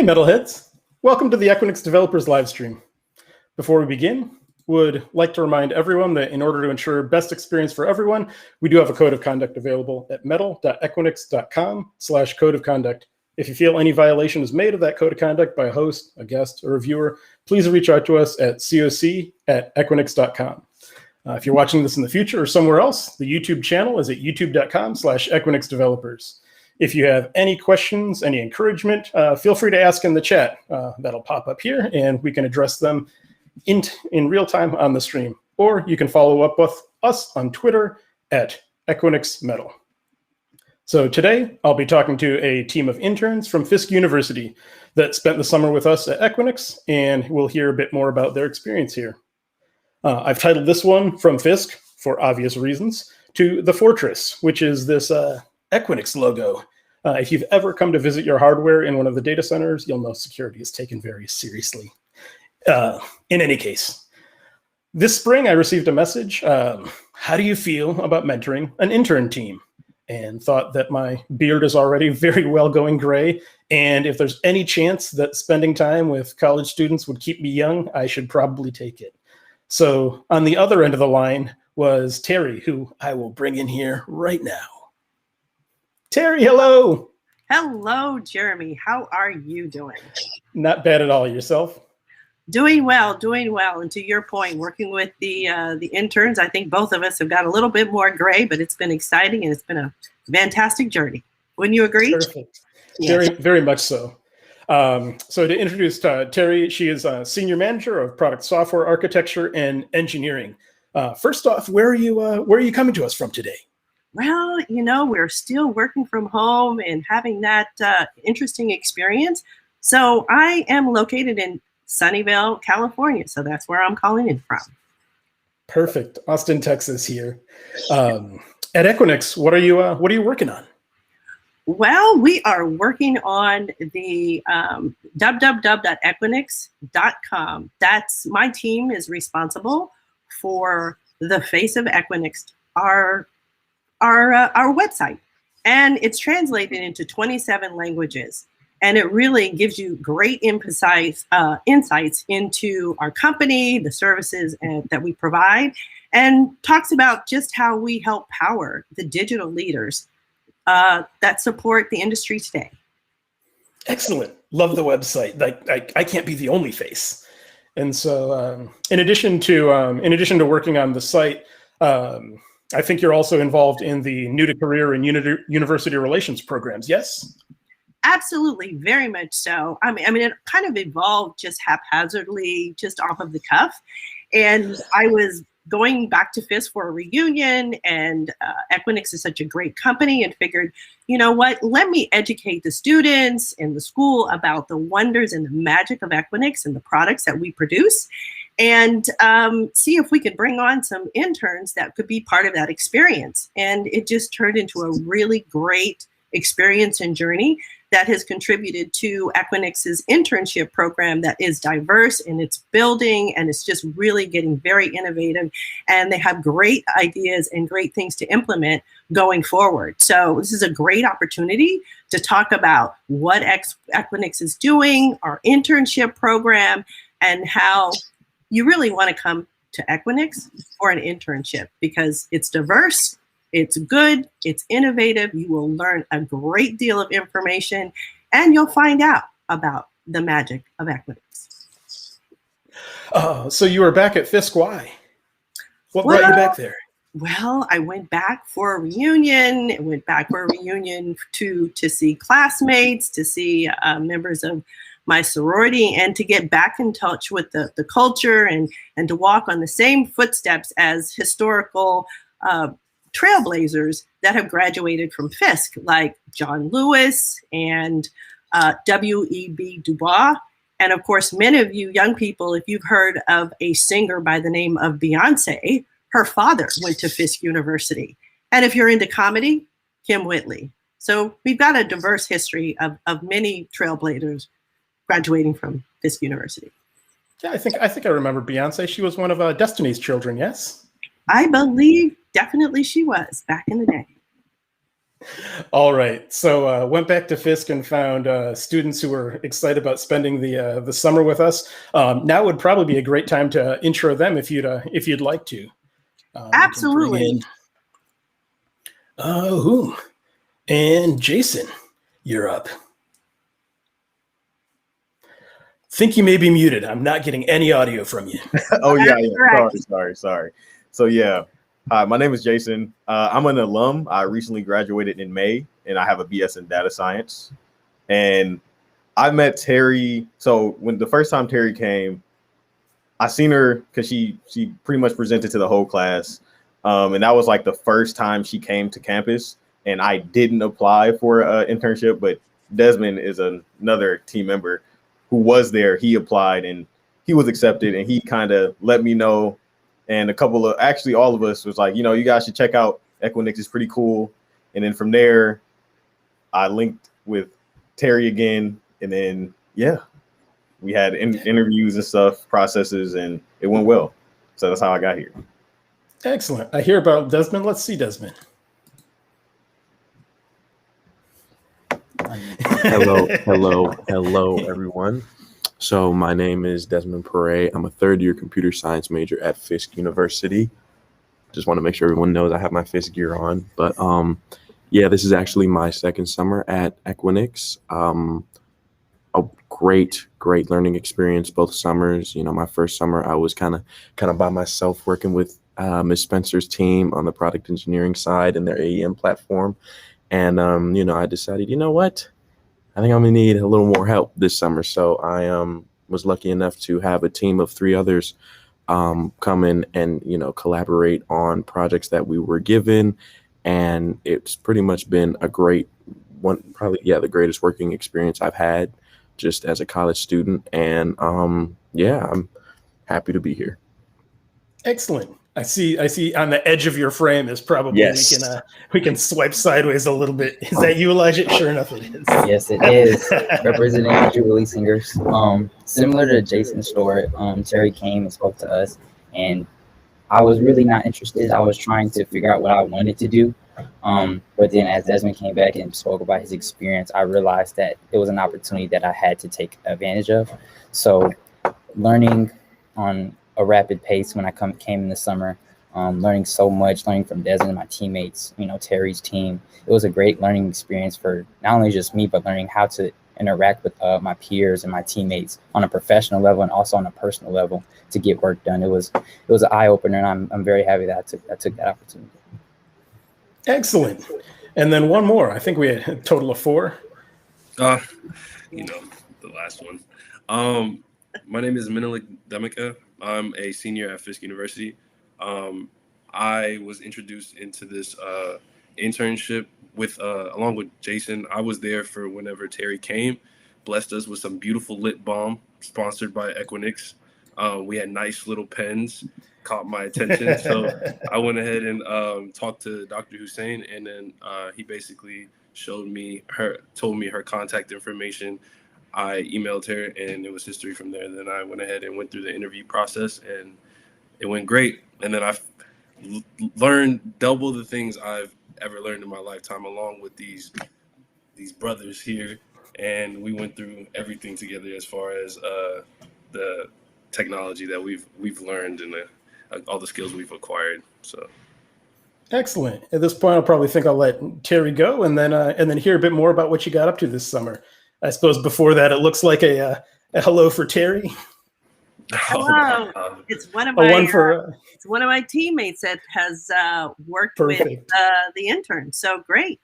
Hey Metalheads, welcome to the Equinix Developers Livestream. Before we begin, would like to remind everyone that in order to ensure best experience for everyone, we do have a code of conduct available at metal.equinix.com/code of conduct. If you feel any violation is made of that code of conduct by a host, a guest, or a viewer, please reach out to us at coc@equinix.com. If you're watching this in the future or somewhere else, the YouTube channel is at youtube.com/Equinix Developers. If you have any questions, any encouragement, feel free to ask in the chat. That'll pop up here, and we can address them in real time on the stream. Or you can follow up with us on Twitter at Equinix Metal. So today, I'll be talking to a team of interns from Fisk University that spent the summer with us at Equinix, and we'll hear a bit more about their experience here. I've titled this one, From Fisk, for obvious reasons, to The Fortress, which is this Equinix logo. If you've ever come to visit your hardware in one of the data centers, you'll know security is taken very seriously. In any case, this spring I received a message, how do you feel about mentoring an intern team? And thought that my beard is already very well going gray, and if there's any chance that spending time with college students would keep me young, I should probably take it. So on the other end of the line was Terry, who I will bring in here right now. Terry, hello. Hello, Jeremy. How are you doing? Not bad at all. Yourself? Doing well, doing well. And to your point, working with the interns, I think both of us have got a little bit more gray, but it's been exciting and it's been a fantastic journey. Wouldn't you agree? Perfect. Yes. Very much so. So to introduce Terry, she is a senior manager of product software architecture and engineering. First off, where are you coming to us from today? Well, we're still working from home and having that interesting experience. So I am located in Sunnyvale, California. So that's where I'm calling in from. Perfect. Austin, Texas here. At Equinix, what are you working on? Well, we are working on the www.equinix.com. That's my team is responsible for the face of Equinix, our website, and it's translated into 27 languages. And it really gives you great insights into our company, the services that we provide, and talks about just how we help power the digital leaders that support the industry today. Excellent. Love the website. I can't be the only face. And so in addition to working on the site, I think you're also involved in the new to career and university relations programs, yes? Absolutely, very much so. I mean, it kind of evolved just haphazardly, just off of the cuff. And I was going back to Fisk for a reunion, and Equinix is such a great company, and figured, you know what, let me educate the students in the school about the wonders and the magic of Equinix and the products that we produce, and see if we could bring on some interns that could be part of that experience. And it just turned into a really great experience and journey that has contributed to Equinix's internship program that is diverse in its building, and it's just really getting very innovative, and they have great ideas and great things to implement going forward. So this is a great opportunity to talk about what Equinix is doing, our internship program, and how you really want to come to Equinix for an internship because it's diverse, it's good, it's innovative, you will learn a great deal of information, and you'll find out about the magic of Equinix. So you were back at Fisk, why? What brought you back there? Well, I went back for a reunion. I went back for a reunion to see classmates, to see members of my sorority, and to get back in touch with the culture and to walk on the same footsteps as historical trailblazers that have graduated from Fisk, like John Lewis and W.E.B. Du Bois. And of course, many of you young people, if you've heard of a singer by the name of Beyonce, her father went to Fisk University. And if you're into comedy, Kim Whitley. So we've got a diverse history of many trailblazers graduating from Fisk University. Yeah, I think I remember Beyonce. She was one of Destiny's Children, yes? I believe definitely she was back in the day. All right. So went back to Fisk and found students who were excited about spending the summer with us. Now would probably be a great time to intro them if you'd like to. We can bring Absolutely. in who? And Jason, you're up. Think you may be muted. I'm not getting any audio from you. Oh yeah. Correct. Sorry. So yeah, hi, my name is Jason. I'm an alum. I recently graduated in May, and I have a BS in data science. And I met Terry. So when the first time Terry came, I seen her because she pretty much presented to the whole class, and that was like the first time she came to campus. And I didn't apply for an internship, but Desmond is another team member who was there. He applied and he was accepted, and he kind of let me know. And actually all of us was like, you guys should check out Equinix. It's pretty cool. And then from there, I linked with Terry again. And then, yeah, we had interviews and stuff, processes, and it went well. So that's how I got here. Excellent. I hear about Desmond. Let's see Desmond. Hello, everyone. So my name is Desmond Paré. I'm a third-year computer science major at Fisk University. Just want to make sure everyone knows I have my Fisk gear on. But yeah, this is actually my second summer at Equinix. A great learning experience both summers. My first summer I was kind of by myself working with Ms. Spencer's team on the product engineering side and their AEM platform. And, I decided, you know what? I think I'm going to need a little more help this summer. So I was lucky enough to have a team of 3 others come in and, collaborate on projects that we were given. And it's pretty much been a great one, probably, the greatest working experience I've had just as a college student. And yeah, I'm happy to be here. Excellent. I see on the edge of your frame is probably Yes. we can swipe sideways a little bit. Is that you, Elijah? Sure enough, it is. Yes, it is. Representing Jubilee Singers. Similar to Jason's story, Terry came and spoke to us, and I was really not interested. I was trying to figure out what I wanted to do. But then as Desmond came back and spoke about his experience, I realized that it was an opportunity that I had to take advantage of. So learning on a rapid pace when I came in the summer, learning so much, learning from Desmond and my teammates, Terry's team. It was a great learning experience for not only just me, but learning how to interact with my peers and my teammates on a professional level and also on a personal level to get work done. It was an eye opener, and I'm very happy that I took that opportunity. Excellent. And then one more. I think we had a total of 4. The last one. My name is Menelik Demeke. I'm a senior at Fisk University. I was introduced into this internship along with Jason. I was there for whenever Terry came, blessed us with some beautiful lip balm sponsored by Equinix. We had nice little pens, caught my attention. So I went ahead and talked to Dr. Hussein, and then he basically told me her contact information. I emailed her, and it was history from there. Then I went ahead and went through the interview process, and it went great. And then I learned double the things I've ever learned in my lifetime, along with these brothers here. And we went through everything together as far as the technology that we've learned and all the skills we've acquired. So. Excellent. At this point, I'll probably think I'll let Terry go, and then hear a bit more about what you got up to this summer. I suppose before that, it looks like a hello for Terry. Hello. It's one of my teammates that has worked Perfect. with the interns. So great.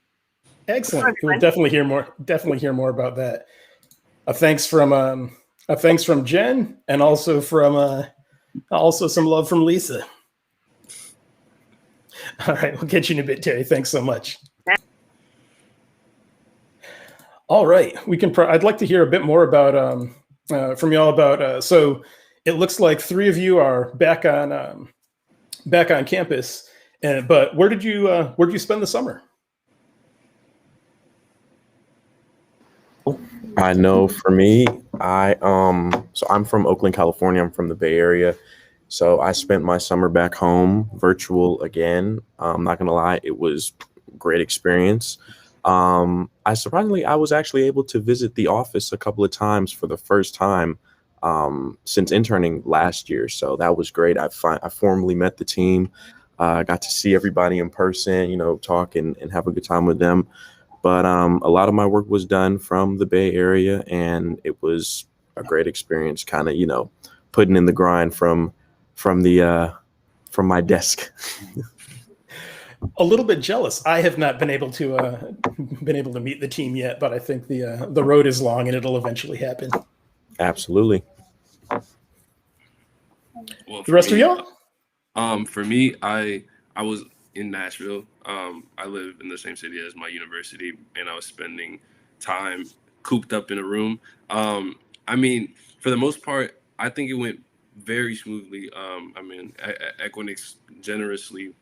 Excellent. We'll definitely hear more about that. A thanks from Jen, and also some love from Lisa. All right, we'll get you in a bit, Terry. Thanks so much. All right, I'd like to hear a bit more about from y'all about. So it looks like 3 of you are back on campus, but where did you spend the summer? I know for me, so I'm from Oakland, California. I'm from the Bay Area. So I spent my summer back home, virtual again. I'm not gonna lie, it was great experience. I was actually able to visit the office a couple of times for the first time since interning last year. So that was great. I formally met the team, got to see everybody in person, talk and have a good time with them. But a lot of my work was done from the Bay Area, and it was a great experience, kind of, putting in the grind from my desk. A little bit jealous. I have not been able to meet the team yet, but I think the road is long and it'll eventually happen. Absolutely. Well, The rest of y'all? For me, I was in Nashville. I live in the same city as my university, and I was spending time cooped up in a room. I mean, for the most part, I think it went very smoothly. Equinix generously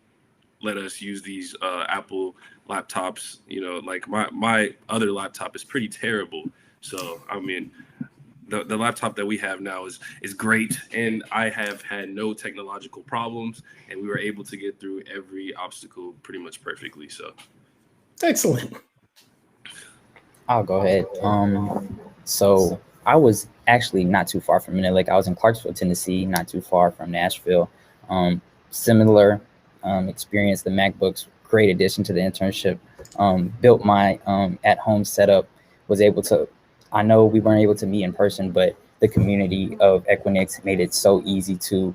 let us use these Apple laptops. Like my other laptop is pretty terrible. So, I mean, the laptop that we have now is great, and I have had no technological problems, and we were able to get through every obstacle pretty much perfectly. So, Excellent. I'll go ahead. So I was actually not too far from Menelik. I was in Clarksville, Tennessee, not too far from Nashville. Similar experience. The MacBooks, great addition to the internship. Built my at-home setup. Was able to. I know we weren't able to meet in person, but the community of Equinix made it so easy to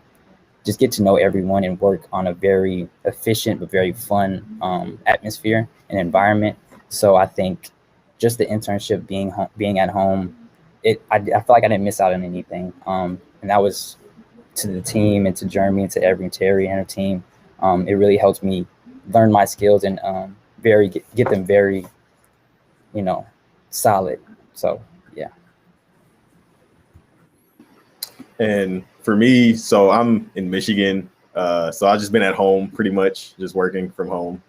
just get to know everyone and work on a very efficient but very fun atmosphere and environment. So I think just the internship being at home, I feel like I didn't miss out on anything. And that was to the team and to Jeremy and to Terry and her team. It really helped me learn my skills and get them very, solid. So, yeah. And for me, so I'm in Michigan. So I've just been at home pretty much, just working from home.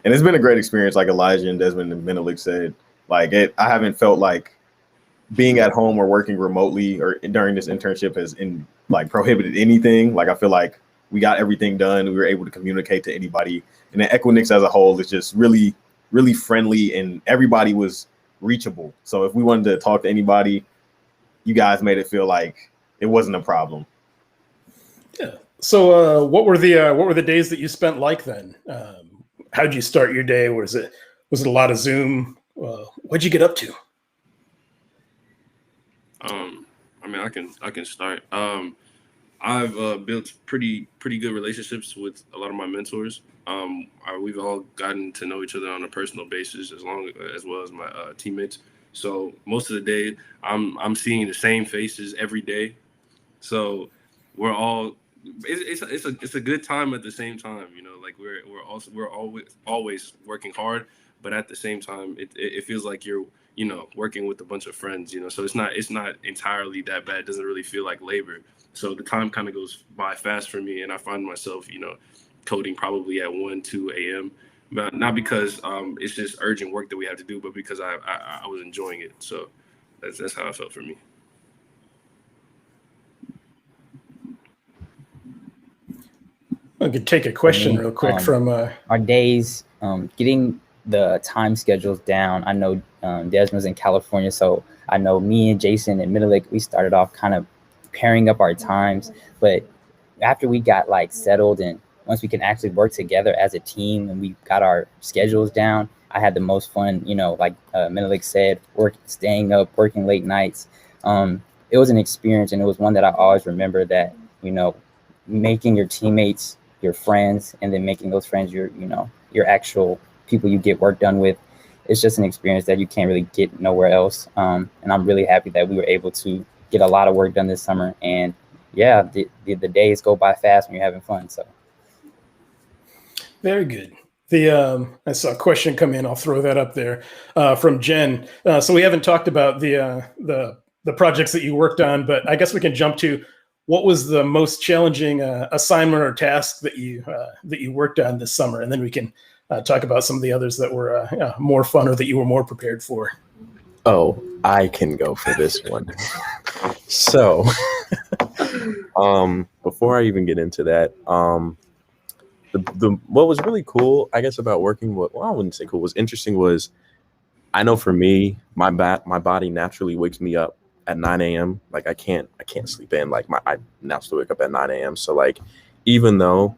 And it's been a great experience, like Elijah and Desmond and Menelik said. I haven't felt like being at home or working remotely or during this internship has prohibited anything. Like, I feel like we got everything done. We were able to communicate to anybody. And the Equinix as a whole is just really, really friendly, and everybody was reachable. So if we wanted to talk to anybody, you guys made it feel like it wasn't a problem. Yeah. So what were the days that you spent like then? How'd you start your day? Was it a lot of Zoom? What'd you get up to? I can start. I've built pretty good relationships with a lot of my mentors. We've all gotten to know each other on a personal basis, as well as my teammates. So most of the day, I'm seeing the same faces every day. So we're all it's a good time at the same time. Like we're always working hard, but at the same time, it feels like you're working with a bunch of friends. So it's not entirely that bad. It doesn't really feel like labor. So the time kind of goes by fast for me, and I find myself, coding probably at 1, 2 a.m. But not because it's just urgent work that we have to do, but because I was enjoying it. So that's how it felt for me. I could take a question real quick from our days, getting the time schedules down. I know Desmond's in California, so I know me and Jason and Menelik, we started off kind of pairing up our times. But after we got settled and once we can actually work together as a team and we got our schedules down, I had the most fun, like Menelik said, staying up, working late nights. It was an experience, and it was one that I always remember, that, making your teammates your friends, and then making those friends your actual people you get work done with. It's just an experience that you can't really get nowhere else. And I'm really happy that we were able to get a lot of work done this summer. And yeah, the days go by fast when you're having fun. So very good. I saw a question come in. I'll throw that up there from Jen. So we haven't talked about the projects that you worked on, but I guess we can jump to what was the most challenging assignment or task that you worked on this summer, and then we can talk about some of the others that were more fun or that you were more prepared for. Oh, I can go for this one. So, before I even get into that, the what was really cool, I guess, about working with, well, I wouldn't say cool, was interesting was, I know for me, my body naturally wakes me up at 9 a.m. Like I can't sleep in. Like I naturally wake up at 9 a.m. So like, even though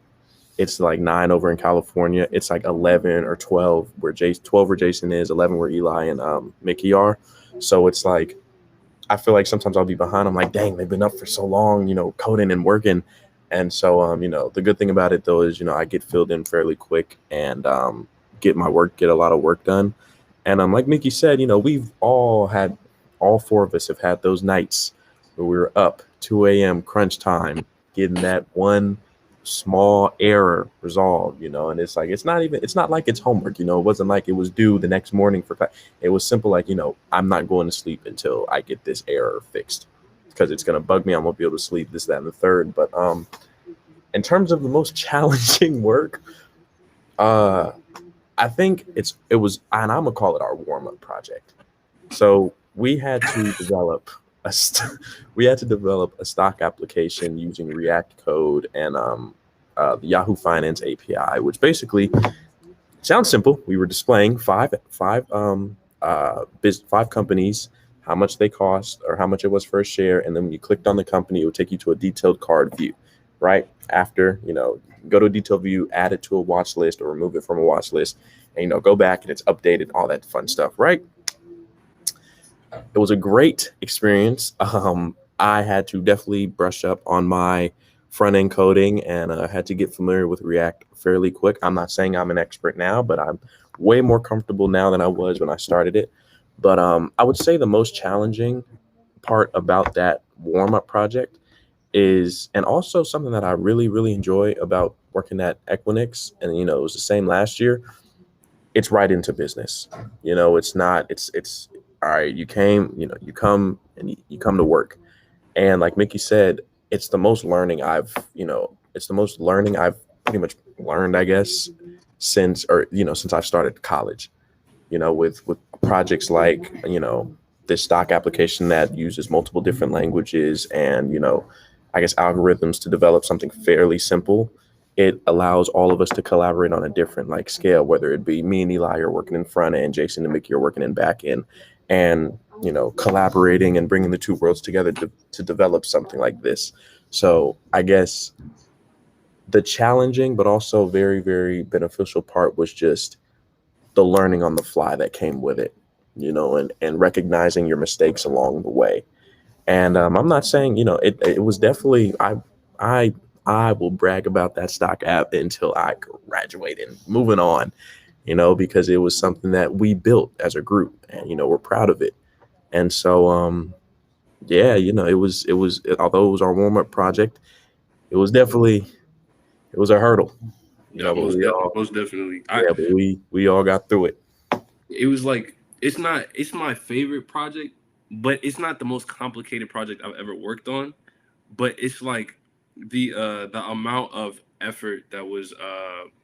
it's like 9 over in California, it's like 11 or 12 where 12 where Jason is, 11 where Eli and Mickey are. So it's like, I feel like sometimes I'll be behind. I'm like, dang, they've been up for so long, coding and working. And so, the good thing about it though is, I get filled in fairly quick and get a lot of work done. And like Mickey said, all four of us have had those nights where we were up 2 a.m. crunch time, getting that one small error resolved, and it's like, it's not like it's homework, it wasn't like it was due the next morning for class. It was simple, like, I'm not going to sleep until I get this error fixed because it's going to bug me. I won't be able to sleep, this, that, and the third. But in terms of the most challenging work, I think it was, and I'm gonna call it our warm-up project. So we had to develop a stock application using React code and the Yahoo Finance API, which basically sounds simple. We were displaying five companies, how much they cost or how much it was for a share, and then when you clicked on the company, it would take you to a detailed card view. Right after, go to a detailed view, add it to a watch list or remove it from a watch list, and go back and it's updated, all that fun stuff, right? It was a great experience. I had to definitely brush up on my front end coding and had to get familiar with React fairly quick. I'm not saying I'm an expert now, but I'm way more comfortable now than I was when I started it. But I would say the most challenging part about that warm-up project is, and also something that I really, really enjoy about working at Equinix, and it was the same last year, it's right into business. It's all right, you come to work. And like Mickey said, it's the most learning I've pretty much learned, I guess, since I've started college, with projects like, this stock application that uses multiple different languages and, I guess, algorithms to develop something fairly simple. It allows all of us to collaborate on a different scale, whether it be me and Eli are working in front end, Jason and Mickey are working in back end, and collaborating and bringing the two worlds together to develop something like this. So I guess the challenging but also very, very beneficial part was just the learning on the fly that came with it, and recognizing your mistakes along the way. And I'm not saying, it was definitely, I will brag about that stock app until I graduate and moving on, because it was something that we built as a group and, we're proud of it. And so, yeah, it was, although it was our warm-up project, it was a hurdle, but most definitely. But we all got through it. It was like, it's my favorite project, but it's not the most complicated project I've ever worked on. But it's like the amount of effort that was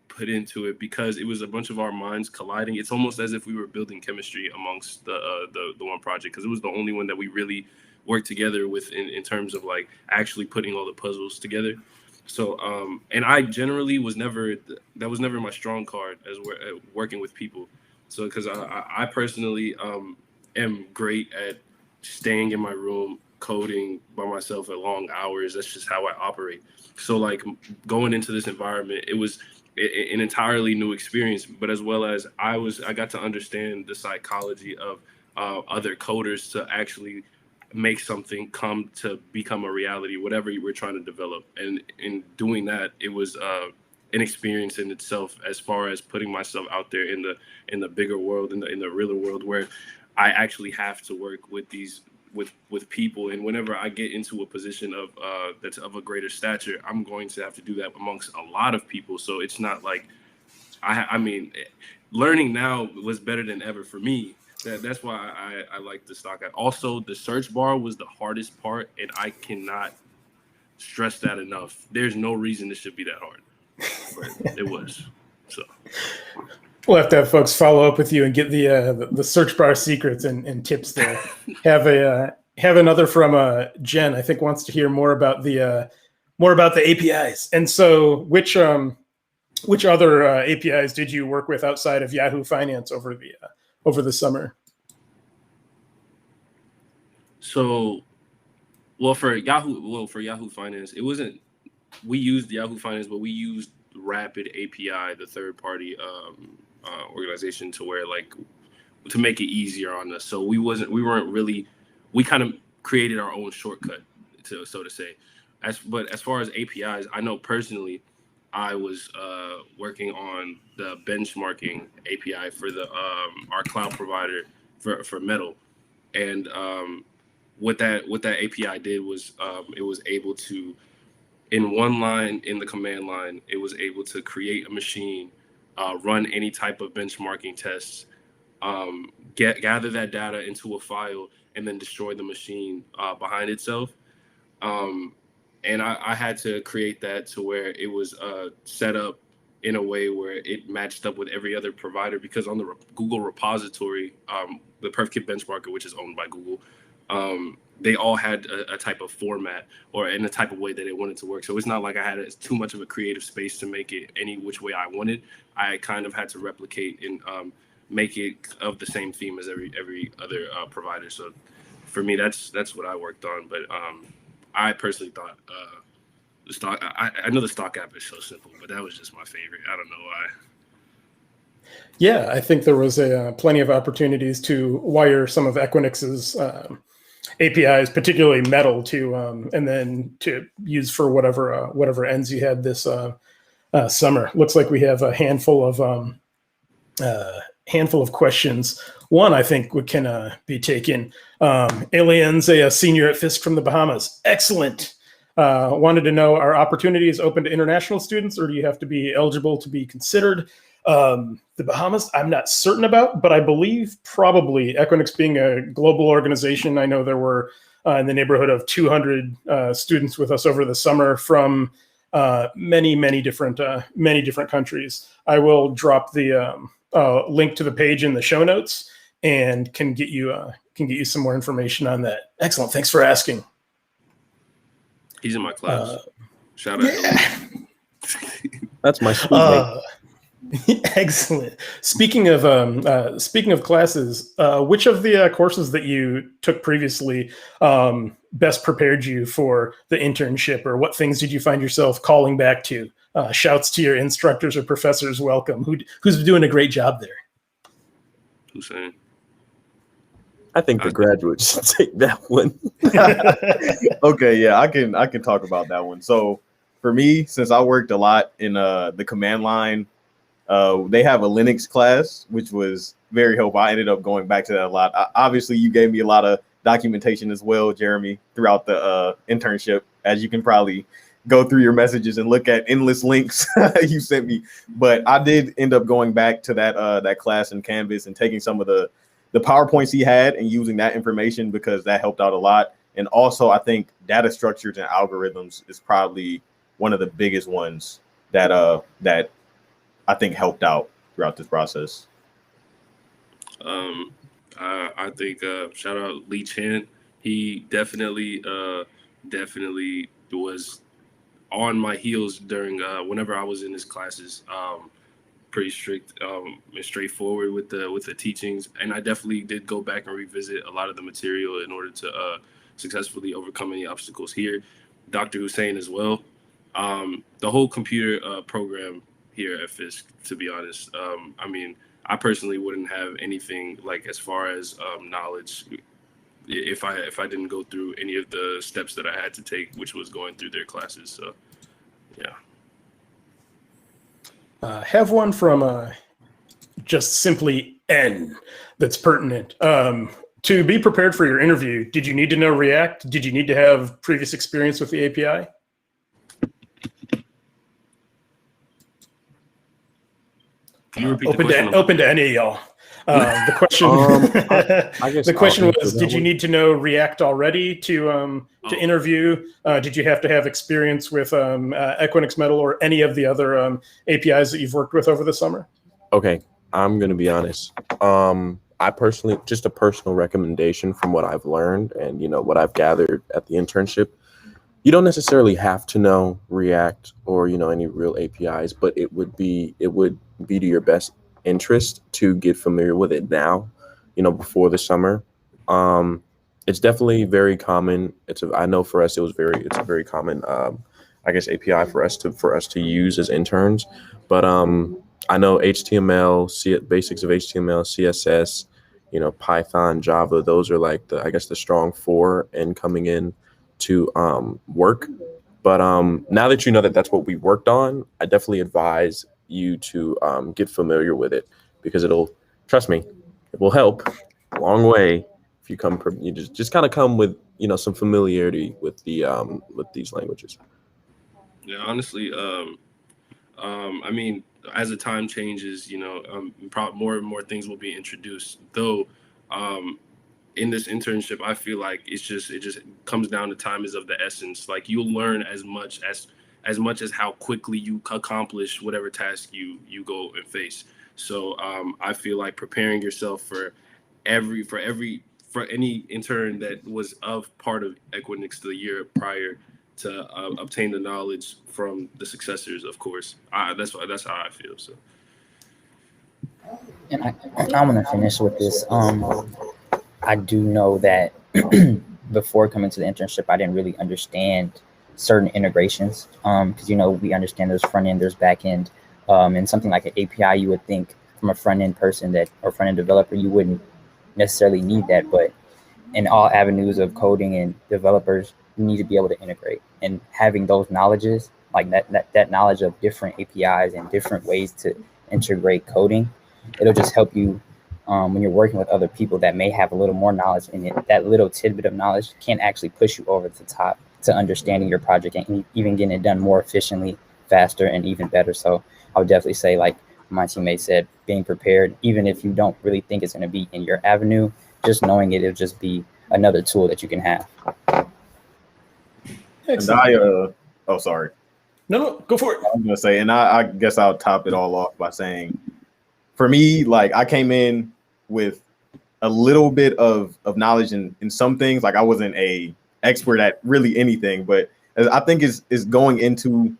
put into it, because it was a bunch of our minds colliding. It's almost as if we were building chemistry amongst the one project, because it was the only one that we really worked together with in terms of like actually putting all the puzzles together. So and I generally was never my strong card as working with people. So because I personally am great at staying in my room coding by myself at long hours. That's just how I operate. So like going into this environment, it was an entirely new experience, but as well as I got to understand the psychology of other coders to actually make something come to become a reality, whatever you were trying to develop. And in doing that, it was an experience in itself, as far as putting myself out there in the bigger world, in the realer world, where I actually have to work with these with people. And whenever I get into a position of that's of a greater stature, I'm going to have to do that amongst a lot of people. So it's not like I mean, learning now was better than ever for me. That's why I like the stock. Also, the search bar was the hardest part, and I cannot stress that enough. There's no reason it should be that hard, but it was. So we'll have to have folks follow up with you and get the search bar secrets and tips there. Have another from Jen, I think, wants to hear more about the APIs. And so which which other APIs did you work with outside of Yahoo Finance over the summer? So, for Yahoo Finance, it wasn't. We used Yahoo Finance, but we used Rapid API, the third-party organization, to make it easier on us. So we kind of created our own shortcut, so to say. But as far as APIs, I know personally, I was working on the benchmarking API for our cloud provider for Metal, and what that API did was it was able to, in one line in the command line, it was able to create a machine, run any type of benchmarking tests, gather that data into a file, and then destroy the machine behind itself. And I had to create that to where it was set up in a way where it matched up with every other provider, because on the Google repository, the PerfKit benchmarker, which is owned by Google, they all had a type of format or in a type of way that they wanted to work. So it's not like I had too much of a creative space to make it any which way I wanted. I kind of had to replicate and make it of the same theme as every other provider. So for me, that's what I worked on. But I personally thought the stock. I know the stock app is so simple, but that was just my favorite. I don't know why. Yeah, I think there was plenty of opportunities to wire some of Equinix's APIs, particularly Metal, to and then to use for whatever ends you had this summer. Looks like we have a handful of questions. One, I think, can be taken. Alien's a senior at Fisk from the Bahamas. Excellent. Wanted to know, are opportunities open to international students, or do you have to be eligible to be considered? The Bahamas, I'm not certain about, but I believe probably Equinix being a global organization. I know there were in the neighborhood of 200 students with us over the summer from many different countries. I will drop the link to the page in the show notes and can get you some more information on that. Excellent. Thanks for asking. He's in my class. Shout out. Yeah. That's my schoolmate. Excellent. Speaking of classes, which of the courses that you took previously best prepared you for the internship, or what things did you find yourself calling back to? Shouts to your instructors or professors. Welcome. Who's doing a great job there? Hussein. I think the graduates should take that one. Okay, yeah, I can talk about that one. So for me, since I worked a lot in the command line, they have a Linux class, which was very helpful. I ended up going back to that a lot. Obviously, you gave me a lot of documentation as well, Jeremy, throughout the internship, as you can probably go through your messages and look at endless links you sent me. But I did end up going back to that class in Canvas and taking some of the PowerPoints he had and using that information, because that helped out a lot. And also, I think data structures and algorithms is probably one of the biggest ones that I think helped out throughout this process. I think shout out Lee Chan. He definitely was on my heels during whenever I was in his classes. Pretty strict and straightforward with the teachings, and I definitely did go back and revisit a lot of the material in order to successfully overcome any obstacles here. Dr. Hussein as well. The whole computer program here at Fisk, to be honest. I mean, I personally wouldn't have anything like as far as knowledge if I didn't go through any of the steps that I had to take, which was going through their classes. So, yeah. Have one from just simply N that's pertinent. To be prepared for your interview, did you need to know React? Did you need to have previous experience with the API? Can you repeat the question? Open to any of y'all. The question, I guess the question I'll was: answer that did you one. need to know React already to interview? Did you have to have experience with Equinix Metal or any of the other APIs that you've worked with over the summer? Okay, I'm gonna be honest. I personally, just a personal recommendation from what I've learned and what I've gathered at the internship. you don't necessarily have to know React or any real APIs, but it would be to your best interest to get familiar with it now, before the summer. It's definitely very common. I know for us it's a very common I guess API for us to use as interns. But I know HTML, basics of HTML, CSS, Python, Java. Those are like the strong four in coming in to work. But now that you know that that's what we worked on, I definitely advise you to get familiar with it, because trust me, it will help a long way if you just kind of come with some familiarity with these languages. Yeah, honestly, I mean, as the time changes, more and more things will be introduced. Though, in this internship, I feel like it just comes down to time is of the essence. Like, you'll learn as much as how quickly you accomplish whatever task you go and face. So I feel like preparing yourself for any intern that was of part of Equinix the year prior to obtain the knowledge from the successors, of course. That's how I feel. So, And I want to finish with this. I do know that before coming to the internship, I didn't really understand certain integrations. Because we understand there's front end, there's back end, and something like an API, you would think from a front end person or front end developer, you wouldn't necessarily need that. But in all avenues of coding and developers, you need to be able to integrate, and having those knowledges, like that knowledge of different APIs and different ways to integrate coding, it'll just help you when you're working with other people that may have a little more knowledge in it. That little tidbit of knowledge can actually push you over the top to understanding your project and even getting it done more efficiently, faster, and even better. So I would definitely say, like my teammate said, being prepared, even if you don't really think it's going to be in your avenue, just knowing it'll just be another tool that you can have. Excellent. And sorry. No, go for it. I'm gonna say, and I guess I'll top it all off by saying, for me, like, I came in with a little bit of knowledge in some things. Like, I wasn't a expert at really anything, but I think is going into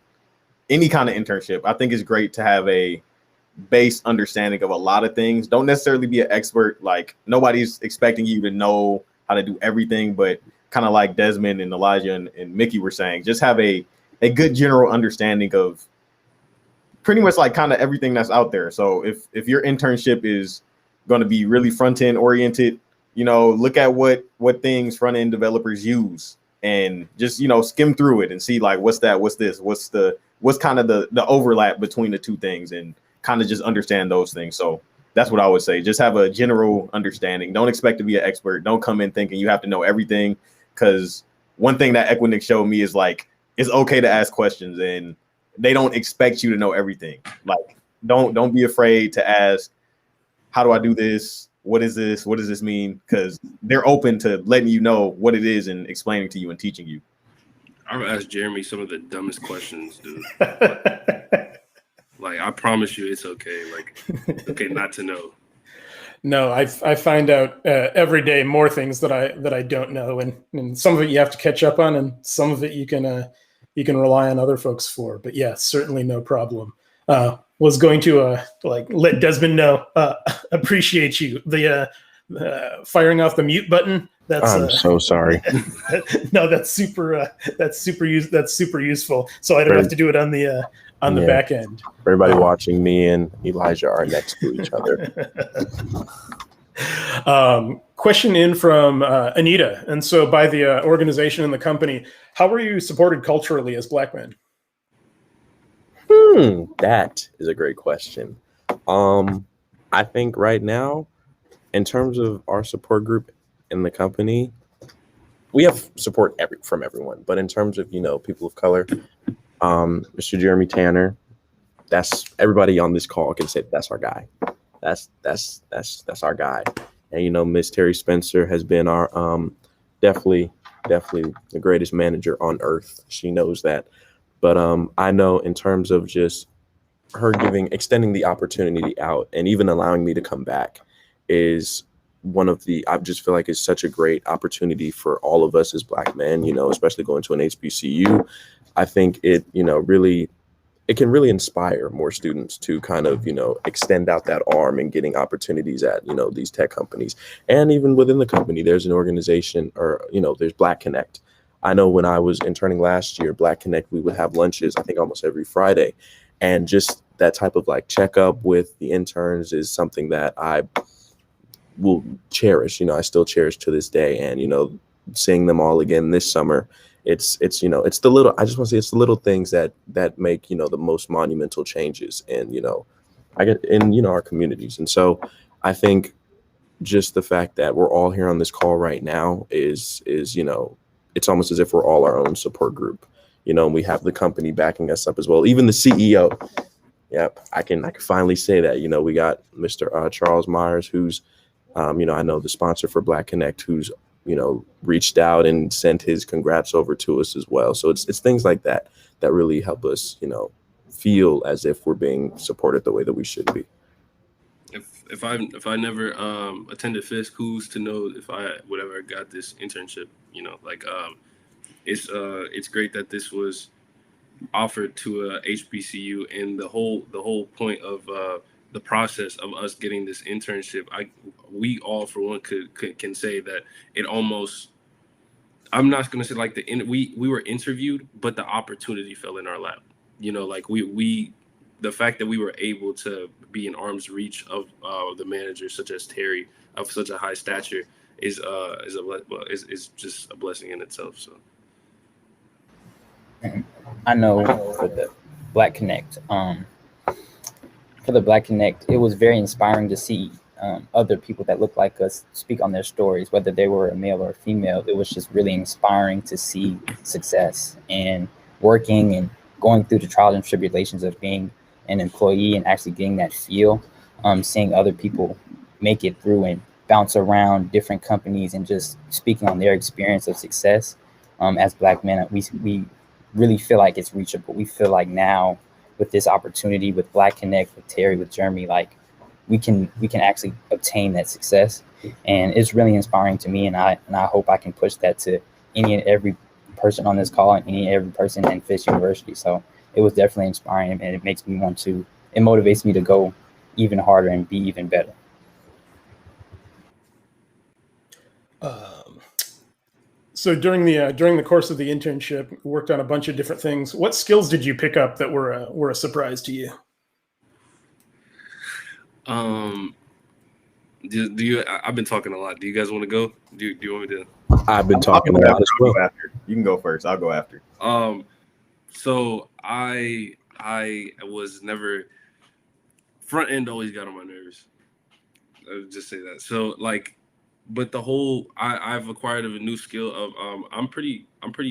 any kind of internship, I think it's great to have a base understanding of a lot of things. Don't necessarily be an expert. Like, nobody's expecting you to know how to do everything, but kind of like Desmond and Elijah and Mickey were saying, just have a good general understanding of pretty much like kind of everything that's out there. So if your internship is going to be really front end oriented, look at what things front end developers use, and just skim through it and see like what's this, what's kind of the overlap between the two things, and kind of just understand those things. So that's what I would say. Just have a general understanding. Don't expect to be an expert. Don't come in thinking you have to know everything, because one thing that Equinix showed me is like, it's okay to ask questions, and they don't expect you to know everything. Like, don't be afraid to ask, how do I do this? What is this? What does this mean? Because they're open to letting you know what it is and explaining to you and teaching you. I've asked Jeremy some of the dumbest questions, dude. Like, I promise you, it's okay. Like, okay, not to know. No, I find out every day more things that I don't know, and some of it you have to catch up on, and some of it you can rely on other folks for. But yeah, certainly no problem. Was going to let Desmond know. Appreciate you. The firing off the mute button. I'm so sorry. No, that's super useful. So I don't have to do it on the back end. Everybody watching, me and Elijah are next to each other. Question in from Anita. And so by the organization and the company, how were you supported culturally as Black men? That is a great question. I think right now, in terms of our support group in the company, we have support from everyone. But in terms of, people of color, Mr. Jeremy Tanner, that's everybody on this call can say that's our guy. That's our guy. And Miss Terry Spencer has been our definitely the greatest manager on earth. She knows that. But I know in terms of just her extending the opportunity out and even allowing me to come back is I just feel like it's such a great opportunity for all of us as Black men, especially going to an HBCU. I think it, it can really inspire more students to kind of, extend out that arm and getting opportunities at, these tech companies. And even within the company, there's an organization or, there's Black Connect. I know when I was interning last year, Black Connect, we would have lunches, I think almost every Friday. And just that type of like checkup with the interns is something that I will cherish. I still cherish to this day. And, seeing them all again this summer, it's the little, I just want to say it's the little things that make, the most monumental changes and, our communities. And so I think just the fact that we're all here on this call right now is, it's almost as if we're all our own support group, and we have the company backing us up as well. Even the CEO. Yep. I can finally say that, we got Mr. Charles Myers, who's, I know the sponsor for Black Connect, who's, reached out and sent his congrats over to us as well. So it's things like that really help us, feel as if we're being supported the way that we should be. If I never attended Fisk, who's to know if I would ever got this internship? It's great that this was offered to a HBCU, and the whole point of the process of us getting this internship, we all for one can say that it almost, I'm not going to say like we were interviewed, but the opportunity fell in our lap. The fact that we were able to be in arm's reach of the managers such as Terry of such a high stature is just a blessing in itself. So I know for the Black Connect, it was very inspiring to see other people that look like us speak on their stories, whether they were a male or a female. It was just really inspiring to see success and working and going through the trials and tribulations of being an employee and actually getting that feel, seeing other people make it through and bounce around different companies and just speaking on their experience of success. As Black men, we really feel like it's reachable. We feel like now with this opportunity, with Black Connect, with Terry, with Jeremy, like we can actually obtain that success. And it's really inspiring to me. And I hope I can push that to any and every person on this call and any and every person in Fisk University. So it was definitely inspiring, and it motivates me to go even harder and be even better. So during the course of the internship, you worked on a bunch of different things. What skills did you pick up that were a surprise to you? Do you? I've been talking a lot. Do you guys want to go? Do you want me to? I've been talking a lot as well. You can go first. I'll go after. So I was never, front end always got on my nerves. I would just say that. So but the whole I've acquired a new skill of I'm pretty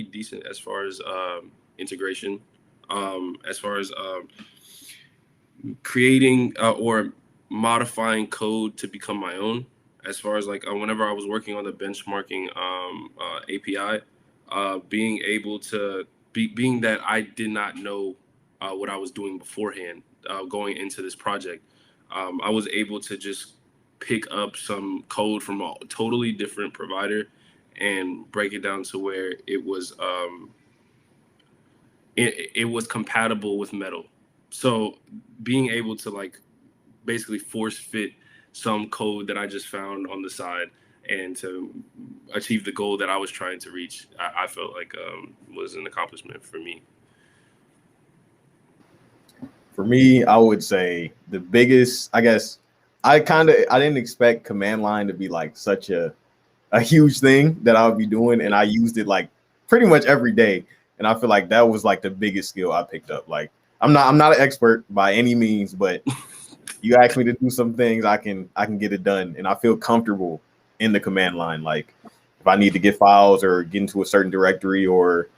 decent as far as integration, as far as creating or modifying code to become my own. As far as whenever I was working on the benchmarking API, being able to being that I did not know what I was doing beforehand going into this project, I was able to just pick up some code from a totally different provider and break it down to where it was it was compatible with Metal. So being able to basically force fit some code that I just found on the side and to achieve the goal that I was trying to reach, I felt like was an accomplishment for me. For me, I would say the biggest, I guess, I didn't expect command line to be such a huge thing that I would be doing. And I used it pretty much every day. And I feel like that was the biggest skill I picked up. I'm not an expert by any means, but you ask me to do some things, I can get it done. And I feel comfortable in the command line. If I need to get files or get into a certain directory or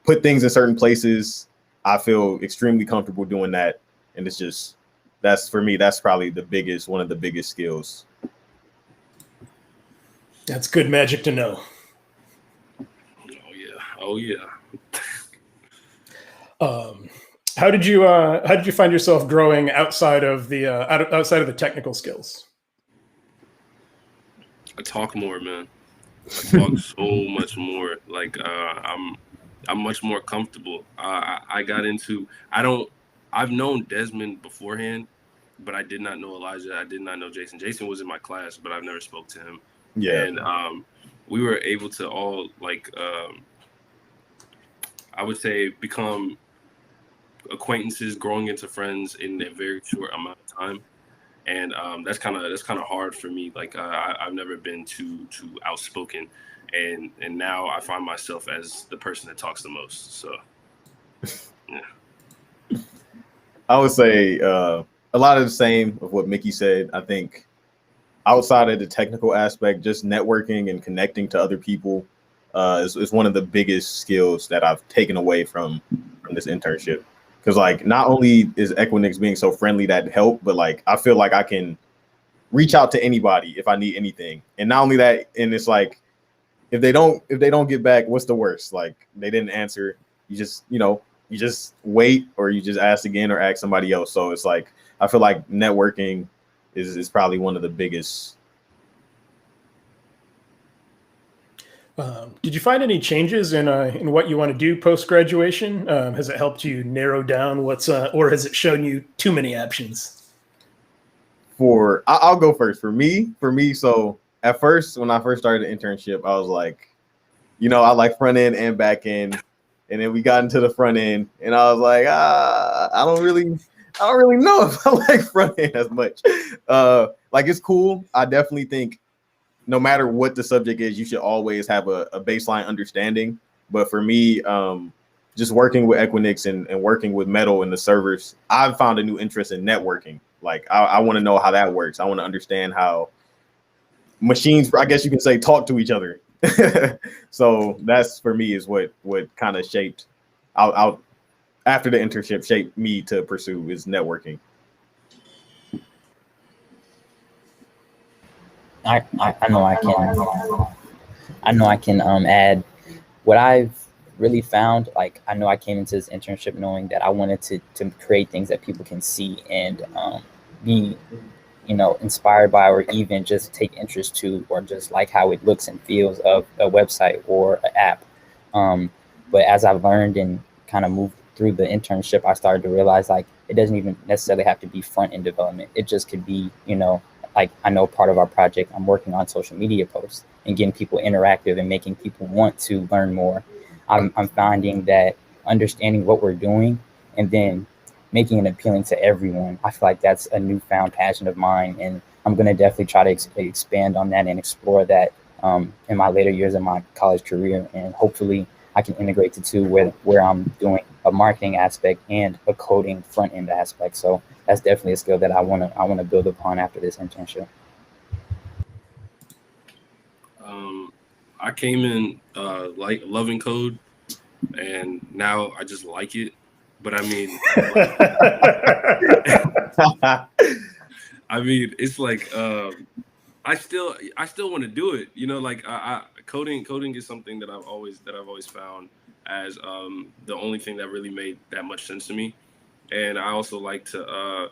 put things in certain places, I feel extremely comfortable doing that. And it's just, that's for me, that's probably one of the biggest skills. That's good magic to know. Oh yeah. How did you find yourself growing outside of the technical skills? I talk more, man. I talk so much more. Like I'm much more comfortable. I got into I've known Desmond beforehand, but I did not know Elijah. I did not know Jason. Jason was in my class, but I've never spoke to him. Yeah. And we were able to all I would say become acquaintances, growing into friends in a very short amount of time. And that's kind of hard for me. Like I've never been too outspoken, and now I find myself as the person that talks the most. So yeah, I would say a lot of the same of what Mickey said. I think outside of the technical aspect, just networking and connecting to other people is one of the biggest skills that I've taken away from this internship. Because like not only is Equinix being so friendly that helped, but like I feel like I can reach out to anybody if I need anything. And not only that, and it's like if they don't get back, what's the worst? Like they didn't answer, you just wait, or you just ask again or ask somebody else. So it's like I feel like networking is probably one of the biggest. Did you find any changes in what you want to do post graduation? Has it helped you narrow down what's, or has it shown you too many options? I'll go first. For me. So at first, when I first started the internship, I was like, I like front end and back end, and then we got into the front end, and I was like, I don't really know if I like front end as much. Like it's cool. I definitely think no matter what the subject is, you should always have a baseline understanding. But for me, just working with Equinix and working with Metal and the servers, I've found a new interest in networking. Like I want to know how that works. I want to understand how machines, I guess you can say, talk to each other. So that's for me is what kind of shaped out after the internship shaped me to pursue is networking. I know I can add what I've really found. Like I know I came into this internship knowing that I wanted to create things that people can see and be inspired by, or even just take interest to, or just like how it looks and feels of a website or an app. But as I've learned and kind of moved through the internship, I started to realize like it doesn't even necessarily have to be front end development. It just could be, like I know part of our project, I'm working on social media posts and getting people interactive and making people want to learn more. I'm finding that understanding what we're doing and then making it appealing to everyone, I feel like that's a newfound passion of mine. And I'm going to definitely try to expand on that and explore that in my later years of my college career. And hopefully I can integrate the two where I'm doing a marketing aspect and a coding front end aspect. So that's definitely a skill that I want to build upon after this internship. I came in like loving code, and now I just like it. But I mean, it's like I still want to do it. Like coding is something that I've always found as the only thing that really made that much sense to me. And I also like to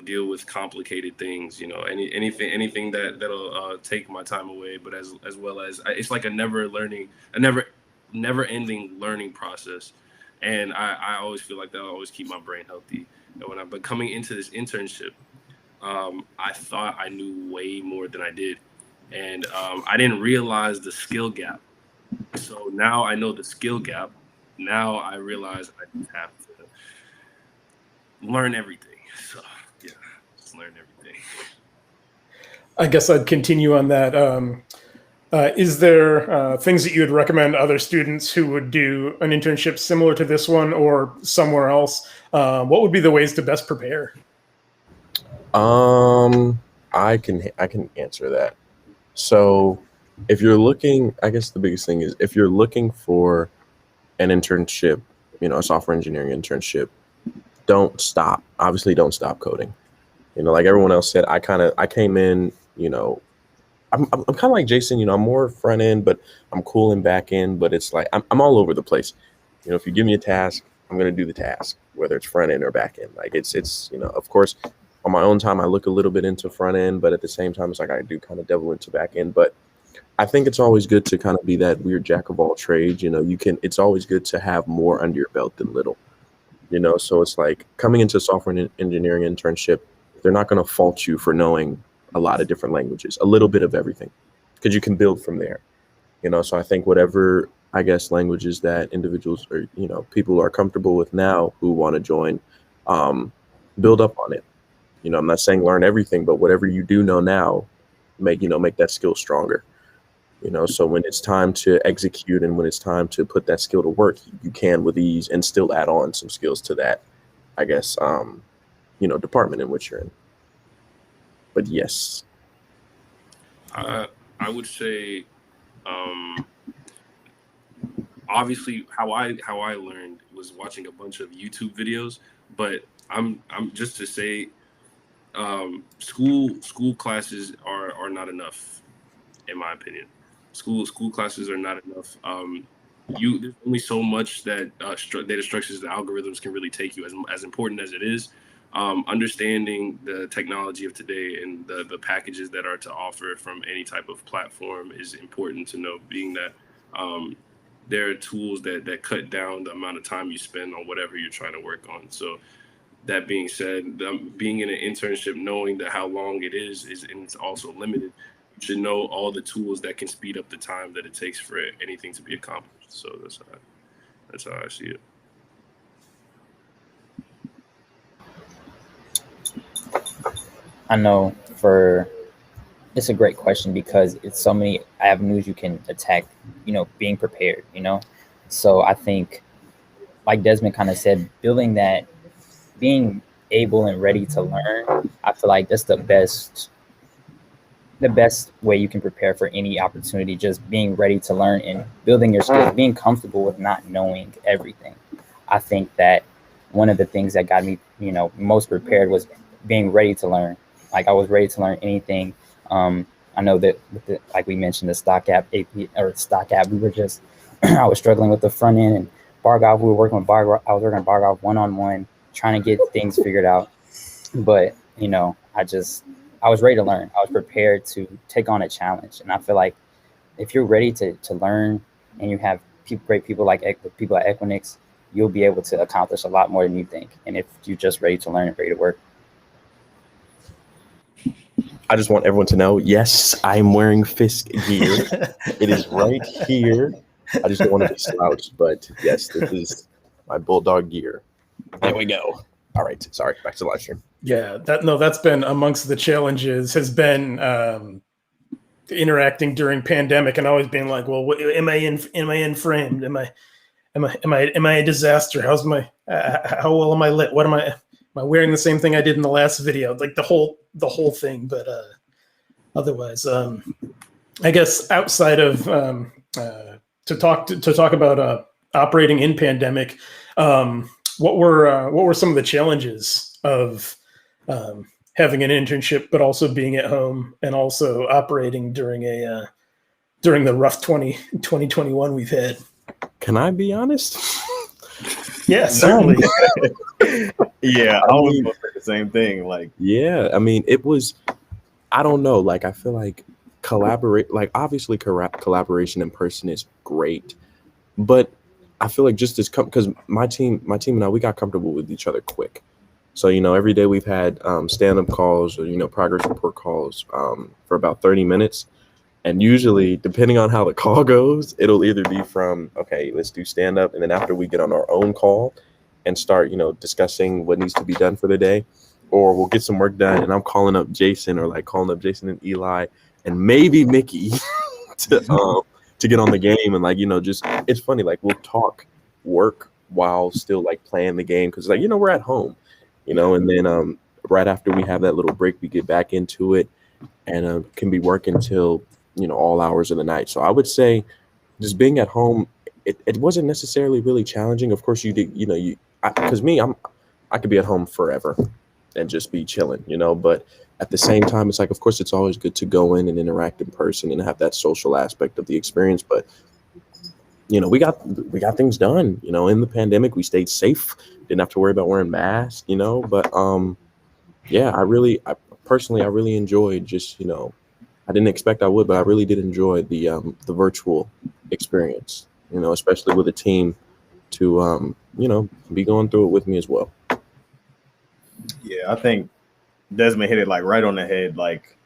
deal with complicated things, anything that'll take my time away, but as well as it's like a never ending learning process. And I always feel like that'll always keep my brain healthy. And but coming into this internship, I thought I knew way more than I did. And I didn't realize the skill gap. So now I know the skill gap. Now I realize I just have to learn everything. So yeah, just learn everything. I guess I'd continue on that. Is there things that you would recommend other students who would do an internship similar to this one or somewhere else? What would be the ways to best prepare? I can answer that. So if you're looking, I guess the biggest thing is if you're looking for an internship, a software engineering internship, don't stop. Obviously, don't stop coding. Like everyone else said, I came in, I'm kind of like Jason, I'm more front end, but I'm cool in back end, but it's like, I'm all over the place. If you give me a task, I'm going to do the task, whether it's front end or back end. Like it's, of course, on my own time, I look a little bit into front end, but at the same time, it's like I do kind of devil into back end. But I think it's always good to kind of be that weird jack of all trades. It's always good to have more under your belt than little, so it's like coming into software engineering internship, they're not going to fault you for knowing a lot of different languages, a little bit of everything, because you can build from there, so I think whatever, I guess, languages that individuals or, people are comfortable with now who want to join, build up on it. I'm not saying learn everything, but whatever you do know now, make that skill stronger. So when it's time to execute and when it's time to put that skill to work, you can with ease and still add on some skills to that, I guess, department in which you're in. But yes. I would say, obviously how I learned was watching a bunch of YouTube videos, but I'm just to say, school classes are not enough, in my opinion. School classes are not enough. There's only so much that data structures and algorithms can really take you, as important as it is. Understanding the technology of today and the packages that are to offer from any type of platform is important to know, being that there are tools that cut down the amount of time you spend on whatever you're trying to work on. So that being said, being in an internship, knowing that how long it is and it's also limited, you should know all the tools that can speed up the time that it takes for anything to be accomplished. So that's how I see it. I know it's a great question because it's so many avenues you can attack, being prepared, So I think, like Desmond kind of said, being able and ready to learn, I feel like that's the best way you can prepare for any opportunity, just being ready to learn and building your skills, being comfortable with not knowing everything. I think that one of the things that got me, most prepared was being ready to learn. Like I was ready to learn anything. I know that like we mentioned, the stock app, we were just, I was struggling with the front end, and Bargov, we were working with Bargov. I was working with Bargov one-on-one, trying to get things figured out. But, I was ready to learn. I was prepared to take on a challenge. And I feel like if you're ready to learn and you have great people like people at Equinix, you'll be able to accomplish a lot more than you think. And if you're just ready to learn and ready to work. I just want everyone to know, yes, I'm wearing Fisk gear. It is right here. I just don't want to be slouched, but yes, this is my Bulldog gear. There we go. All right, sorry, back to the live stream. Yeah, that's been amongst the challenges, has been interacting during pandemic and always being like, well, am I in framed? Am I a disaster? How well am I lit? What am I wearing the same thing I did in the last video? Like the whole thing. But otherwise, I guess outside of to talk about operating in pandemic, what were some of the challenges of having an internship, but also being at home and also operating during the rough 2021 we've had? Can I be honest? Yeah, certainly. Yeah, I was going to say the same thing. Like, yeah, I mean, it was, I don't know. Like, I feel like obviously collaboration in person is great, but I feel like just as because my team and I, we got comfortable with each other quick. So, every day we've had stand-up calls or, progress report calls for about 30 minutes. And usually, depending on how the call goes, it'll either be from, okay, let's do stand-up. And then after we get on our own call and start, discussing what needs to be done for the day, or we'll get some work done. And I'm calling up Jason or calling up Jason and Eli and maybe Mickey to get on the game. And just, it's funny, we'll talk work while still playing the game. Cause we're at home, and then right after we have that little break, we get back into it and can be working till, all hours of the night. So I would say just being at home, it wasn't necessarily really challenging. Of course you did, because I could be at home forever and just be chilling, but at the same time, it's of course it's always good to go in and interact in person and have that social aspect of the experience. But, we got things done, in the pandemic. We stayed safe, didn't have to worry about wearing masks, but yeah, I personally, I really enjoyed just, I didn't expect I would, but I really did enjoy the virtual experience, especially with a team to, be going through it with me as well. Yeah, I think Desmond hit it like right on the head. Like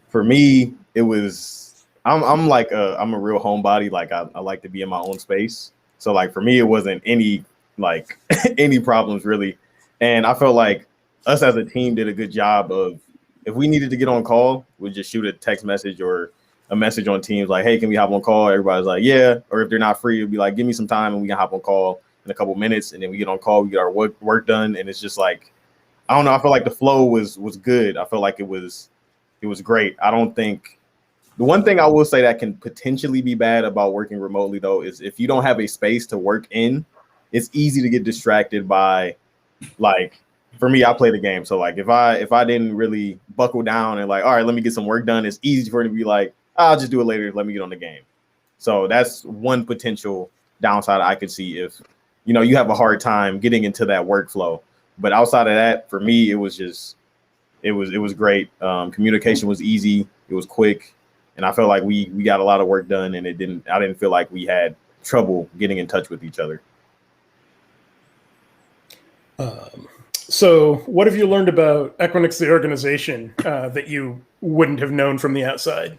for me, it was I'm like I'm a real homebody. Like I like to be in my own space. So like for me, it wasn't any like any problems really. And I felt like us as a team did a good job of if we needed to get on call, we'd just shoot a text message or a message on Teams like, hey, can we hop on call? Everybody's like, yeah. Or if they're not free, it'd be like, give me some time and we can hop on call in a couple minutes. And then we get on call, we get our work done. And it's just like, I don't know. I feel like the flow was good. I felt like it was great. I don't think the one thing I will say that can potentially be bad about working remotely though is if you don't have a space to work in, it's easy to get distracted by like for me, I play the game. So like if I didn't really buckle down and like, all right, let me get some work done, it's easy for it to be like, I'll just do it later. Let me get on the game. So that's one potential downside I could see if you have a hard time getting into that workflow. But outside of that, for me, it was great. Communication was easy. It was quick. And I felt like we got a lot of work done and I didn't feel like we had trouble getting in touch with each other. So what have you learned about Equinix, the organization, that you wouldn't have known from the outside?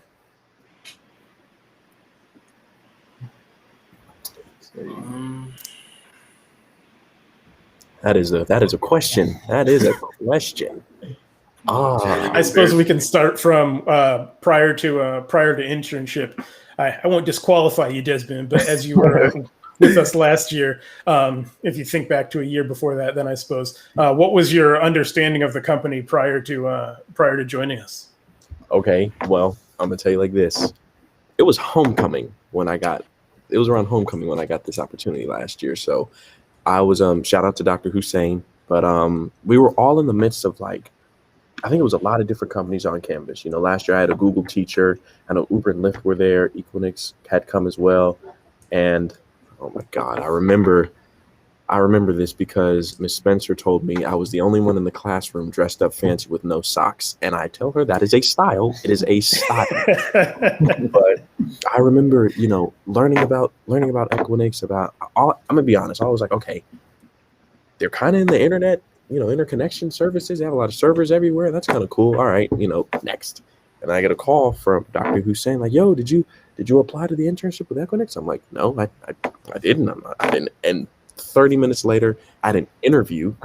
That is a question. That is a question. I suppose we can start from prior to internship. I won't disqualify you, Desmond, but as you were with us last year, if you think back to a year before that, then I suppose what was your understanding of the company prior to joining us? Okay, well, I'm gonna tell you like this. It was homecoming when I got. It was around homecoming when I got this opportunity last year. So I was shout out to Dr. Hussein, but we were all in the midst of like. I think it was a lot of different companies on campus. Last year I had a Google teacher. I know Uber and Lyft were there. Equinix had come as well. And oh my God, I remember this because Miss Spencer told me I was the only one in the classroom dressed up fancy with no socks. And I tell her that is a style. It is a style. But I remember, learning about Equinix, I'm gonna be honest. I was like, okay, they're kind of in the internet. Interconnection services. They have a lot of servers everywhere. That's kind of cool. All right, next. And I get a call from Dr. Hussein like, yo, did you apply to the internship with Equinix? I'm like, no, I didn't. I didn't. And 30 minutes later, I had an interview.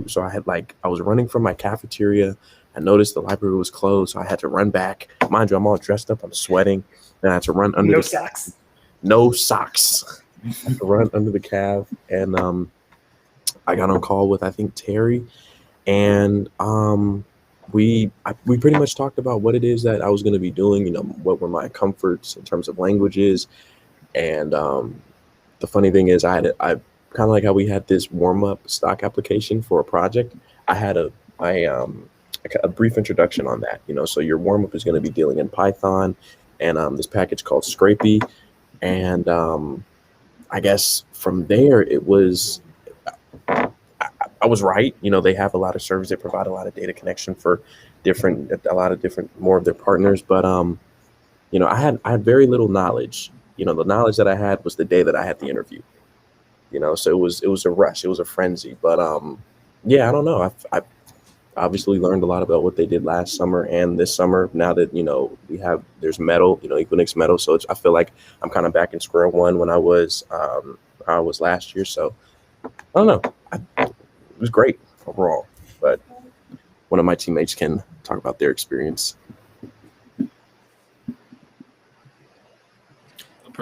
So I was running from my cafeteria. I noticed the library was closed, so I had to run back. Mind you, I'm all dressed up. I'm sweating. And I had to run under no socks. No socks. I had to run under the cab. And I got on call with I think Terry, and we pretty much talked about what it is that I was going to be doing. What were my comforts in terms of languages, and the funny thing is, I kind of like how we had this warm up stock application for a project. I had a brief introduction on that. So your warm up is going to be dealing in Python, and this package called Scrapey, and I guess from there it was. I was right. They have a lot of servers. They provide a lot of data connection for more of their partners. But, I had very little knowledge. The knowledge that I had was the day that I had the interview, so it was a rush. It was a frenzy. But, I don't know. I obviously learned a lot about what they did last summer and this summer. Now that, there's Metal, Equinix Metal. So I feel like I'm kind of back in square one when I was last year. So I don't know. It was great overall, but one of my teammates can talk about their experience.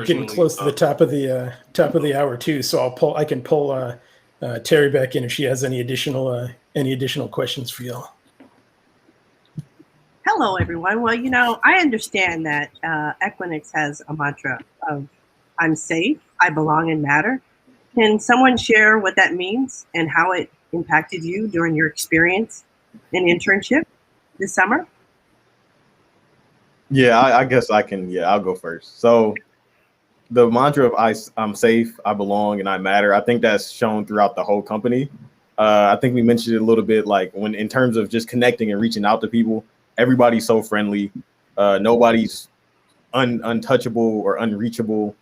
Getting close to the top of the hour too, so I can pull Terry back in if she has any additional questions for y'all. Hello, everyone. Well, I understand that Equinix has a mantra of "I'm safe, I belong, and matter." Can someone share what that means and how it impacted you during your experience in internship this summer? Yeah, I guess I can. Yeah, I'll go first. So the mantra of I'm safe, I belong, and I matter, I think that's shown throughout the whole company. I think we mentioned it a little bit, like when in terms of just connecting and reaching out to people, everybody's so friendly. Nobody's untouchable or unreachable.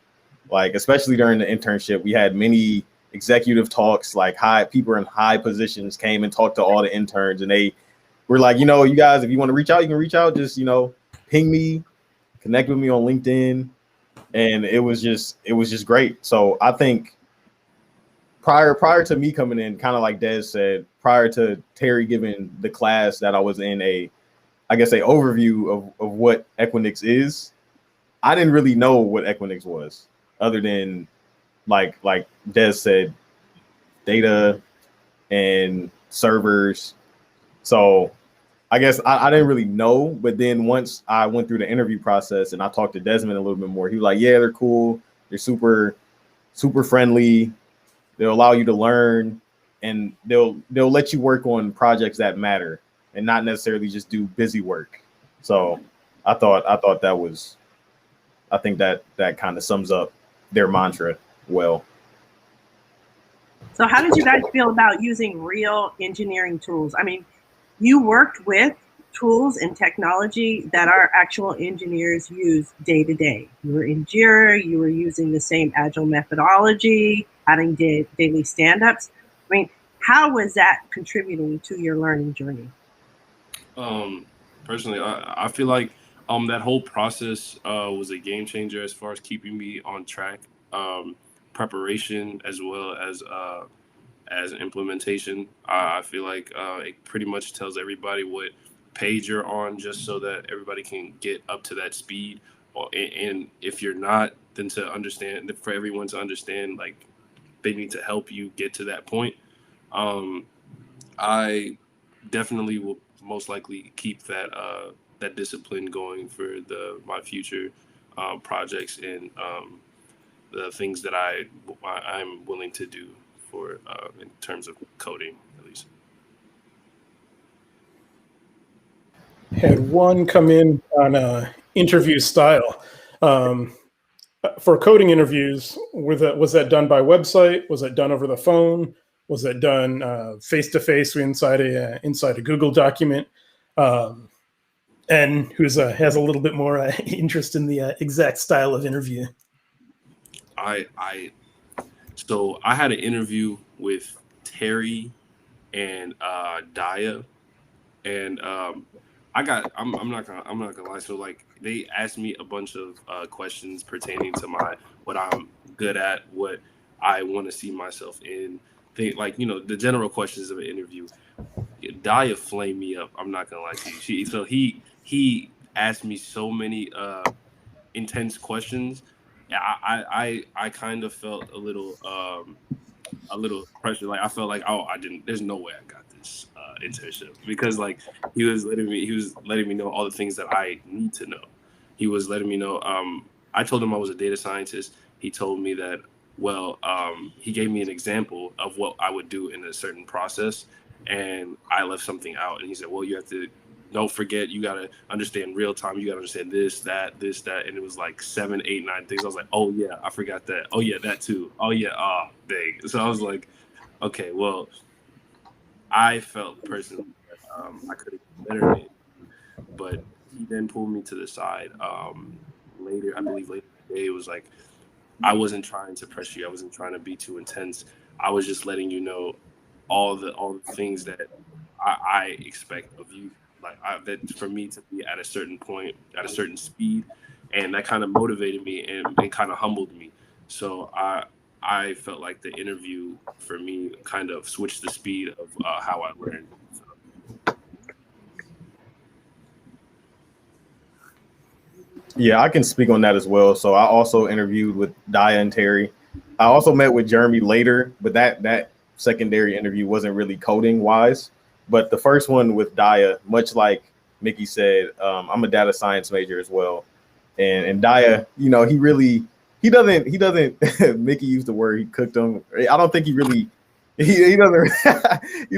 Like, especially during the internship, we had many executive talks, like people in high positions came and talked to all the interns, and they were like, you guys, if you want to reach out, you can reach out. Just, ping me, connect with me on LinkedIn. And it was just great. So I think prior to me coming in, kind of like Des said, prior to Terry giving the class that I was in a overview of what Equinix is, I didn't really know what Equinix was, other than like Des said, data and servers. So I guess I didn't really know, but then once I went through the interview process and I talked to Desmond a little bit more, he was like, yeah, they're cool. They're super, super friendly. They'll allow you to learn, and they'll let you work on projects that matter and not necessarily just do busy work. So I thought that was, I think that kind of sums up their mantra well. So how did you guys feel about using real engineering tools? I mean, you worked with tools and technology that our actual engineers use day to day. You were in Jira, you were using the same agile methodology, having daily stand-ups. I mean, how was that contributing to your learning journey? Personally, I feel like that whole process was a game changer as far as keeping me on track. Preparation as well as implementation. I feel like it pretty much tells everybody what page you're on, just so that everybody can get up to that speed. And if you're not, then for everyone to understand, like, they need to help you get to that point. I definitely will most likely keep that discipline going for my future projects and the things that I'm willing to do for in terms of coding, at least. Had one come in on interview style. For coding interviews, was that done by website? Was that done over the phone? Was that done face-to-face inside a Google document? And who has a little bit more interest in the exact style of interview? So I had an interview with Terry and Daya, and I'm not gonna lie. So, like, they asked me a bunch of questions pertaining to what I'm good at, what I want to see myself in. The general questions of an interview. Daya flamed me up. I'm not gonna lie to you. He asked me so many intense questions. I kind of felt a little pressure. Like, I felt like, there's no way I got this internship, because, like, he was letting me know all the things that I need to know. He was letting me know. I told him I was a data scientist. He told me that, he gave me an example of what I would do in a certain process, and I left something out. And he said, well, you have to, don't forget, you got to understand real time. You got to understand this, that. And it was like 7, 8, 9 things. I was like, oh, yeah, I forgot that. Oh, yeah, that too. Oh, yeah, dang. So I was like, okay, well, I felt personally that I could have been better at it. But he then pulled me to the side later in the day. It was like, I wasn't trying to press you. I wasn't trying to be too intense. I was just letting you know all the things that I expect of you. Like, that for me to be at a certain point, at a certain speed, and that kind of motivated me and kind of humbled me. So I felt like the interview for me kind of switched the speed of how I learned. Yeah, I can speak on that as well. So I also interviewed with Daya and Terry. I also met with Jeremy later, but that secondary interview wasn't really coding wise. But the first one with Daya, much like Mickey said, I'm a data science major as well. And Daya, he doesn't Mickey used the word, he cooked him. I don't think he doesn't he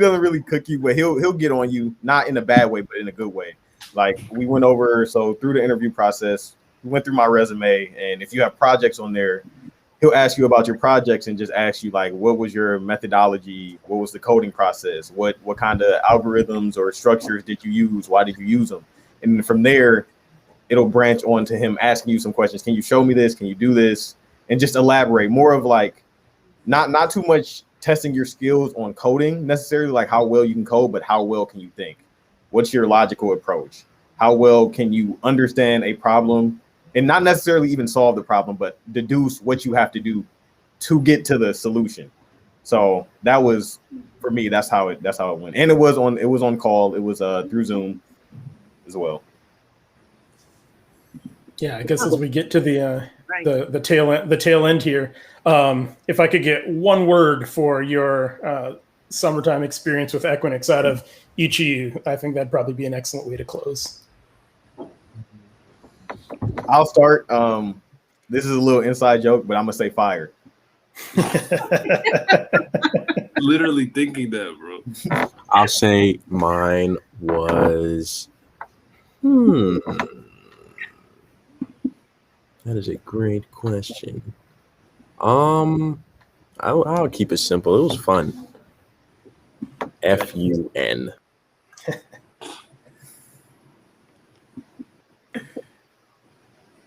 doesn't really cook you, but he'll get on you, not in a bad way, but in a good way. Like, we went over, so through the interview process, we went through my resume, and if you have projects on there, he'll ask you about your projects and just ask you like, what was your methodology? What was the coding process? What kind of algorithms or structures did you use? Why did you use them? And from there, it'll branch on to him asking you some questions. Can you show me this? Can you do this? And just elaborate more of like, not too much testing your skills on coding necessarily, like how well you can code, but how well can you think? What's your logical approach? How well can you understand a problem and not necessarily even solve the problem, but deduce what you have to do to get to the solution? So that was, for me, that's how it went. And it was on call. It was through Zoom as well. Yeah, I guess as we get to the tail end here, if I could get one word for your summertime experience with Equinix out of each of you, I think that'd probably be an excellent way to close. I'll start. This is a little inside joke, but I'm gonna say fire. Literally thinking that, bro. I'll say mine was. That is a great question. I'll keep it simple. It was fun. FUN.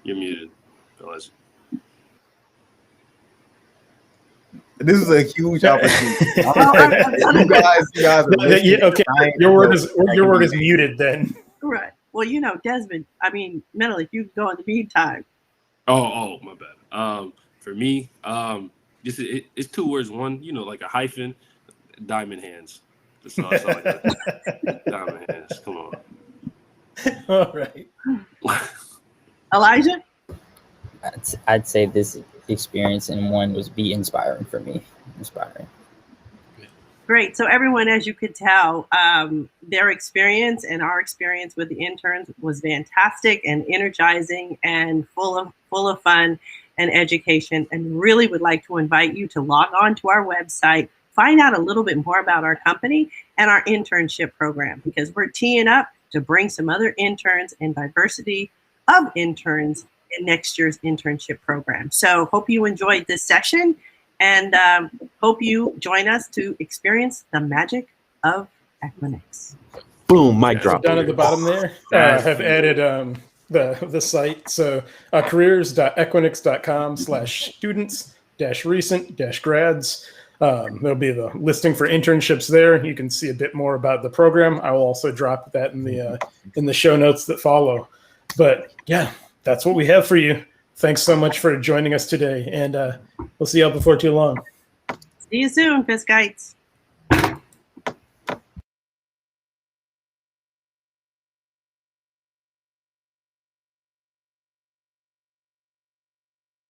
You're muted. Fellas. This is a huge opportunity. you guys are yeah, okay. Your word is muted then. Right. Well, Desmond, Menelik, you can go in the meantime. Oh, my bad. For me, it's two words. One, like a hyphen, diamond hands. That's all like that. Diamond hands. Come on. All right. Elijah? I'd say this experience in one was be inspiring for me. Inspiring. Great. So everyone, as you could tell, their experience and our experience with the interns was fantastic and energizing and full of fun and education, and really would like to invite you to log on to our website, find out a little bit more about our company and our internship program, because we're teeing up to bring some other interns and diversity of interns in next year's internship program. So hope you enjoyed this session, and hope you join us to experience the magic of Equinix. Boom, mic drop. Down at the bottom there, have added the site. So careers.equinix.com/students-recent-grads. There'll be the listing for internships there. You can see a bit more about the program. I will also drop that in the show notes that follow. But yeah, that's what we have for you. Thanks so much for joining us today, and we'll see you all before too long. See you soon, Fiskites.